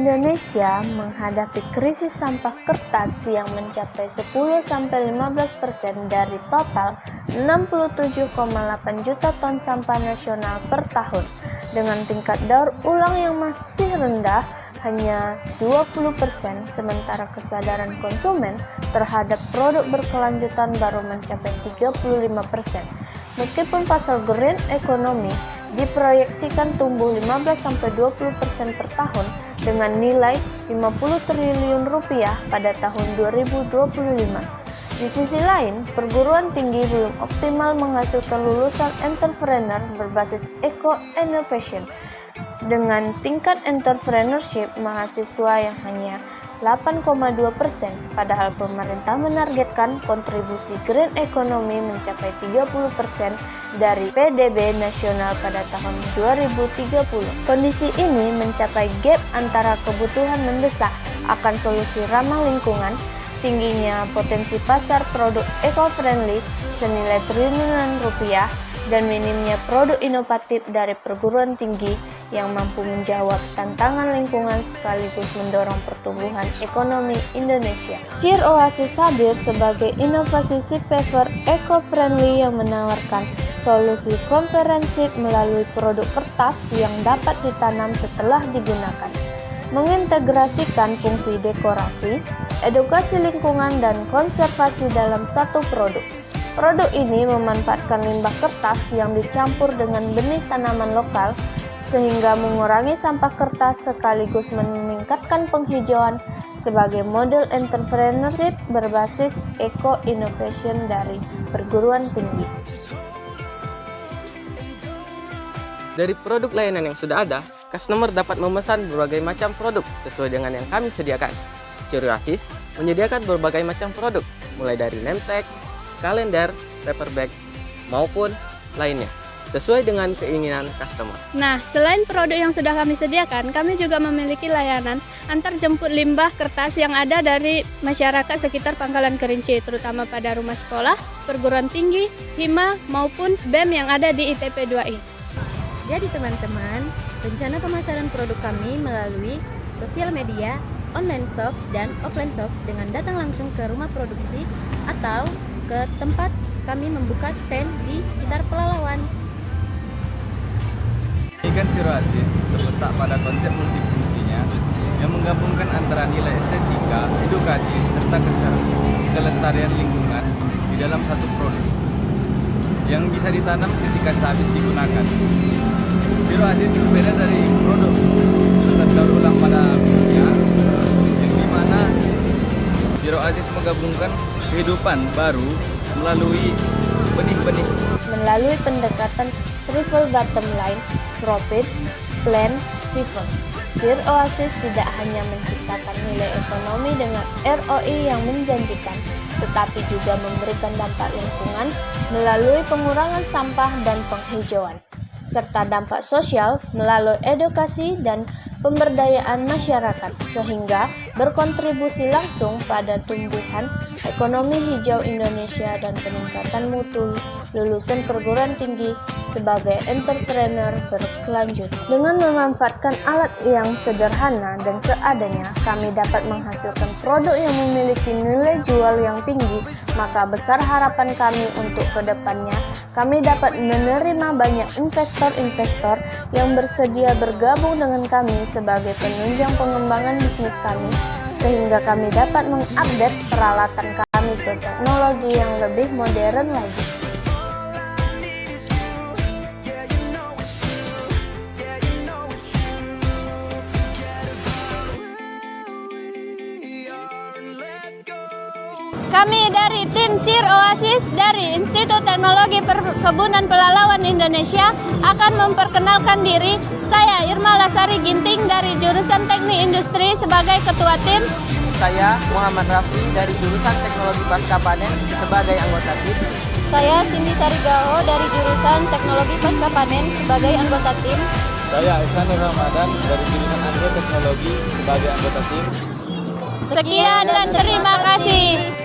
Indonesia menghadapi krisis sampah kertas yang mencapai 10-15% dari total 67,8 juta ton sampah nasional per tahun, dengan tingkat daur ulang yang masih rendah hanya 20%, sementara kesadaran konsumen terhadap produk berkelanjutan baru mencapai 35%. Meskipun pasar green economy diproyeksikan tumbuh 15-20% per tahun dengan nilai 50 triliun rupiah pada tahun 2025. Di sisi lain, perguruan tinggi belum optimal menghasilkan lulusan entrepreneur berbasis eco-innovation. Dengan tingkat entrepreneurship mahasiswa yang hanya 8,2%, padahal pemerintah menargetkan kontribusi green economy mencapai 30% dari PDB nasional pada tahun 2030. Kondisi ini mencapai gap antara kebutuhan mendesak akan solusi ramah lingkungan, tingginya potensi pasar produk eco-friendly senilai triliunan rupiah, dan minimnya produk inovatif dari perguruan tinggi yang mampu menjawab tantangan lingkungan sekaligus mendorong pertumbuhan ekonomi Indonesia. CIR Oasis hadir sebagai inovasi seed paper eco-friendly yang menawarkan solusi komprehensif melalui produk kertas yang dapat ditanam setelah digunakan, mengintegrasikan fungsi dekorasi, edukasi lingkungan, dan konservasi dalam satu produk. Produk ini memanfaatkan limbah kertas yang dicampur dengan benih tanaman lokal sehingga mengurangi sampah kertas sekaligus meningkatkan penghijauan sebagai model entrepreneurship berbasis eco-innovation dari perguruan tinggi. Dari produk layanan yang sudah ada, customer dapat memesan berbagai macam produk sesuai dengan yang kami sediakan. CIR Oasis menyediakan berbagai macam produk, mulai dari name tag, kalender, paper bag, maupun lainnya, sesuai dengan keinginan customer. Nah, selain produk yang sudah kami sediakan, kami juga memiliki layanan antar jemput limbah kertas yang ada dari masyarakat sekitar Pangkalan Kerinci, terutama pada rumah sekolah, perguruan tinggi, hima, maupun BEM yang ada di ITP 2I. Jadi teman-teman, rencana pemasaran produk kami melalui sosial media, online shop, dan offline shop dengan datang langsung ke rumah produksi atau ke tempat kami membuka stand di sekitar Pelalawan. CIR Oasis terletak pada konsep multifungsinya yang menggabungkan antara nilai estetika, edukasi, serta kelestarian lingkungan di dalam satu produk yang bisa ditanam ketika habis digunakan. CIR Oasis berbeda dari produk daur ulang pada umumnya, yang dimana CIR Oasis menggabungkan kehidupan baru melalui benih-benih. Melalui pendekatan triple bottom line, profit, plan, driven, CIR Oasis tidak hanya menciptakan nilai ekonomi dengan ROI yang menjanjikan, tetapi juga memberikan dampak lingkungan melalui pengurangan sampah dan penghijauan, serta dampak sosial melalui edukasi dan pemberdayaan masyarakat, sehingga berkontribusi langsung pada tumbuhan ekonomi hijau Indonesia dan peningkatan mutu lulusan perguruan tinggi sebagai entrepreneur berkelanjutan. Dengan memanfaatkan alat yang sederhana dan seadanya, kami dapat menghasilkan produk yang memiliki nilai jual yang tinggi, maka besar harapan kami untuk kedepannya kami dapat menerima banyak investor-investor yang bersedia bergabung dengan kami sebagai penunjang pengembangan bisnis kami, sehingga kami dapat mengupdate peralatan kami ke teknologi yang lebih modern lagi. Kami dari tim CIR Oasis dari Institut Teknologi Perkebunan Pelalawan Indonesia akan memperkenalkan diri. Saya Irma Lasari Ginting dari jurusan Teknik Industri sebagai ketua tim. Saya Muhammad Rafli dari jurusan Teknologi Pasca Panen sebagai anggota tim. Saya Cindy Sarigao dari jurusan Teknologi Pasca Panen sebagai anggota tim. Saya Ihsanur Ramadan dari jurusan Agroteknologi sebagai anggota tim. Sekian dan terima kasih.